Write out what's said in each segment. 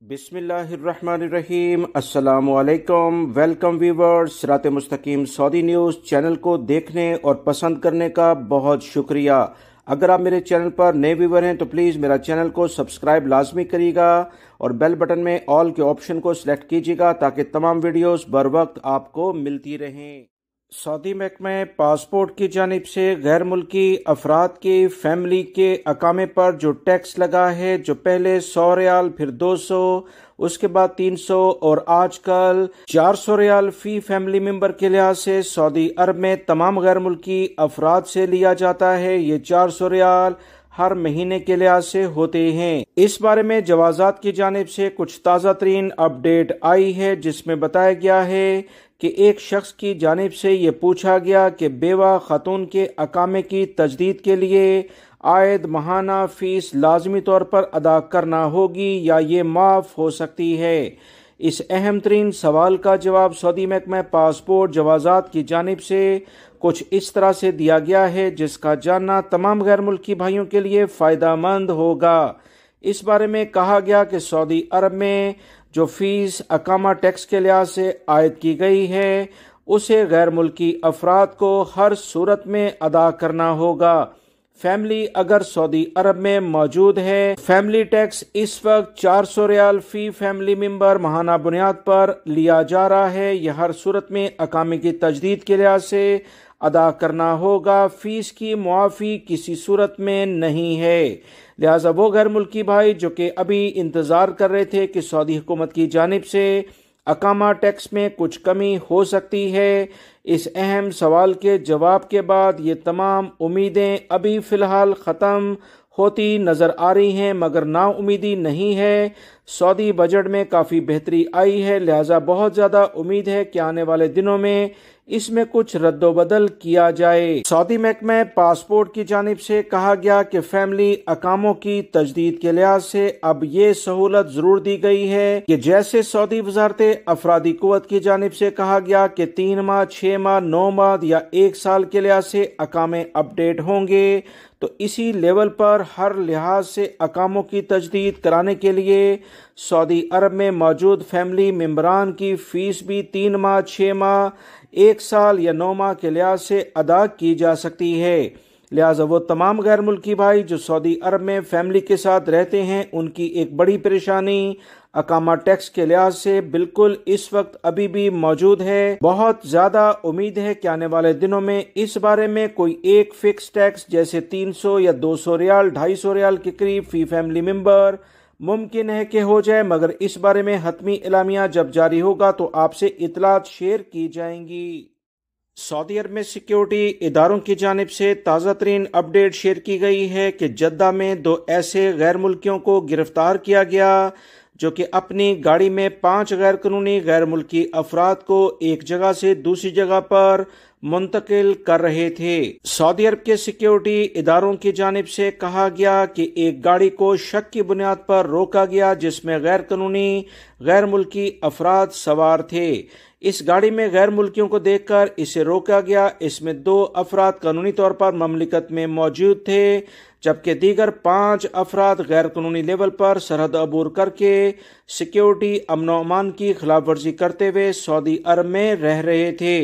बिस्मिल्लाहिर्रहमानिर्रहीम। अस्सलामु अलैकुम। वेलकम व्यूवर्स, सिरात मुस्तकीम सऊदी न्यूज़ चैनल को देखने और पसंद करने का बहुत शुक्रिया। अगर आप मेरे चैनल पर नए व्यूवर हैं तो प्लीज़ मेरा चैनल को सब्सक्राइब लाजमी करिएगा और बेल बटन में ऑल के ऑप्शन को सिलेक्ट कीजिएगा ताकि तमाम वीडियोस बर वक्त आपको मिलती रहें। सऊदी महकमा पासपोर्ट की जानिब से गैर मुल्की अफराद की फैमिली के अकामे पर जो टैक्स लगा है, जो पहले 100 रियाल, फिर 200, उसके बाद 300 और आजकल 400 रियाल फी फैमिली मेंबर के लिहाज से सऊदी अरब में तमाम गैर मुल्की अफराद से लिया जाता है। ये 400 रियाल हर महीने के लिहाज से होते हैं। इस बारे में जवाजात की जानिब से कुछ ताज़ा तरीन अपडेट आई है, जिसमें बताया गया है कि एक शख्स की जानिब से ये पूछा गया कि बेवा खातून के अकामे की तजदीद के लिए आयद माहाना फीस लाजमी तौर पर अदा करना होगी या ये माफ़ हो सकती है। इस अहम तरीन सवाल का जवाब सऊदी महकमा पासपोर्ट जवाजात की जानिब से कुछ इस तरह से दिया गया है, जिसका जानना तमाम गैर मुल्की भाइयों के लिए फ़ायदा मंद होगा। इस बारे में कहा गया कि सऊदी अरब में जो फीस अकामा टैक्स के लिहाज से आयद की गई है, उसे गैर मुल्की अफराद को हर सूरत में अदा करना होगा। फैमिली अगर सऊदी अरब में मौजूद है, फैमिली टैक्स इस वक्त 400 रियाल फी फैमिली मेंबर माहाना बुनियाद पर लिया जा रहा है। यह हर सूरत में अकामे की तजदीद के लिहाज से अदा करना होगा। फीस की मुआफ़ी किसी सूरत में नहीं है। लिहाजा वो गैर मुल्की भाई जो कि अभी इंतज़ार कर रहे थे कि सऊदी हुकूमत की जानिब से अकामा टैक्स में कुछ कमी हो सकती है, इस अहम सवाल के जवाब के बाद ये तमाम उम्मीदें अभी फ़िलहाल ख़त्म होती नज़र आ रही हैं, मगर नाउम्मीदी नहीं है। सऊदी बजट में काफ़ी बेहतरी आई है, लिहाजा बहुत ज़्यादा उम्मीद है कि आने वाले दिनों में इसमें कुछ रद्दोबदल किया जाए। सऊदी महकमा पासपोर्ट की जानिब से कहा गया कि फैमिली अकामों की तजदीद के लिहाज से अब ये सहूलत जरूर दी गई है कि जैसे सऊदी वजारत अफरादी कुव्वत की जानिब से कहा गया कि 3 माह, 6 माह, 9 माह या 1 साल के लिहाज से अकामे अपडेट होंगे, तो इसी लेवल पर हर लिहाज से अकामों की तजदीद कराने के लिए सऊदी अरब में मौजूद फैमिली मेंबरान की फीस भी 3 माह, 6 माह, 1 साल या 9 माह के लिहाज से अदा की जा सकती है। लिहाजा वो तमाम गैर मुल्की भाई जो सऊदी अरब में फैमिली के साथ रहते हैं, उनकी एक बड़ी परेशानी अकामा टैक्स के लिहाज से बिल्कुल इस वक्त अभी भी मौजूद है। बहुत ज्यादा उम्मीद है कि आने वाले दिनों में इस बारे में कोई एक फिक्स टैक्स जैसे 300 या 200 रियाल, 250 रियाल के करीब फी फैमिली मेंबर मुमकिन है कि हो जाए, मगर इस बारे में हतमी एलामिया जब जारी होगा तो आपसे इतलात शेयर की जाएंगी। सऊदी अरब में सिक्योरिटी इदारों की जानिब से ताज़ा तरीन अपडेट शेयर की गई है कि जद्दा में 2 ऐसे गैर मुल्कियों को गिरफ्तार किया गया जो कि अपनी गाड़ी में 5 गैर कानूनी गैर मुल्की अफराद को एक जगह से दूसरी जगह पर मुंतकिल कर रहे थे। सऊदी अरब के सिक्योरिटी इदारों की जानिब से कहा गया कि एक गाड़ी को शक की बुनियाद पर रोका गया जिसमें गैर कानूनी गैर मुल्की अफराद सवार थे। इस गाड़ी में गैर मुल्कियों को देखकर इसे रोका गया। इसमें 2 अफराद कानूनी तौर पर ममलिकत में मौजूद थे, जबकि दीगर 5 अफराद गैर कानूनी लेवल पर सरहद अबूर करके सिक्योरिटी अमन व अमान की खिलाफ वर्जी करते हुए सऊदी अरब में रह रहे थे।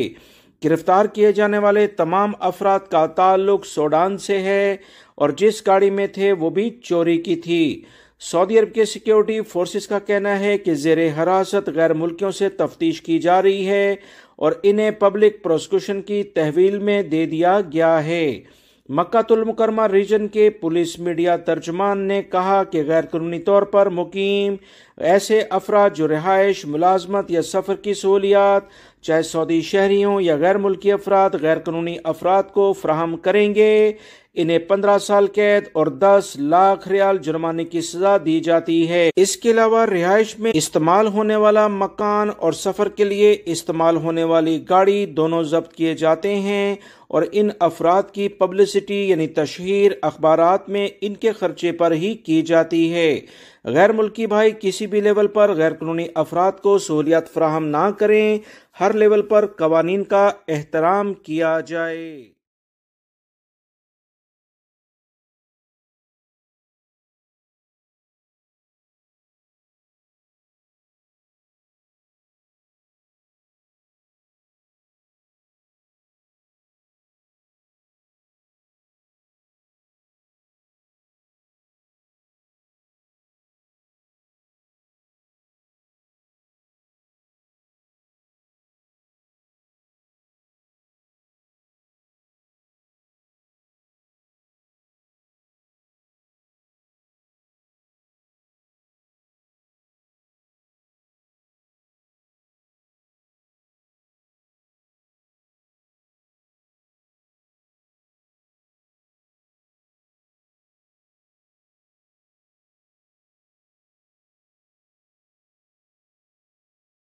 गिरफ्तार किए जाने वाले तमाम अफराद का ताल्लुक सूडान से है और जिस गाड़ी में थे वो भी चोरी की थी। सऊदी अरब के सिक्योरिटी फोर्सेस का कहना है कि ज़ेरे हिरासत गैर मुल्कियों से तफ्तीश की जा रही है और इन्हें पब्लिक प्रोसिक्यूशन की तहवील में दे दिया गया है। मक्कातुल मुकरमा रीजन के पुलिस मीडिया तर्जुमान ने कहा कि गैर कानूनी तौर पर मुकीम ऐसे अफराद जो रिहाइश, मुलाजमत या सफ़र की सहूलियात चाहे सऊदी शहरी हों या गैर मुल्की अफराद गैर कानूनी अफराद को फराहम करेंगे, इन्हें 15 साल कैद और 10 लाख रियाल जुर्माने की सजा दी जाती है। इसके अलावा रिहाइश में इस्तेमाल होने वाला मकान और सफर के लिए इस्तेमाल होने वाली गाड़ी दोनों जब्त किए जाते हैं और इन अफराद की पब्लिसिटी यानी तशहीर अखबारात में इनके खर्चे पर ही की जाती है। गैर मुल्की भाई किसी भी लेवल पर गैर कानूनी अफराद को सहूलियत फराहम ना करें, हर लेवल पर कवानीन का एहतराम किया जाए।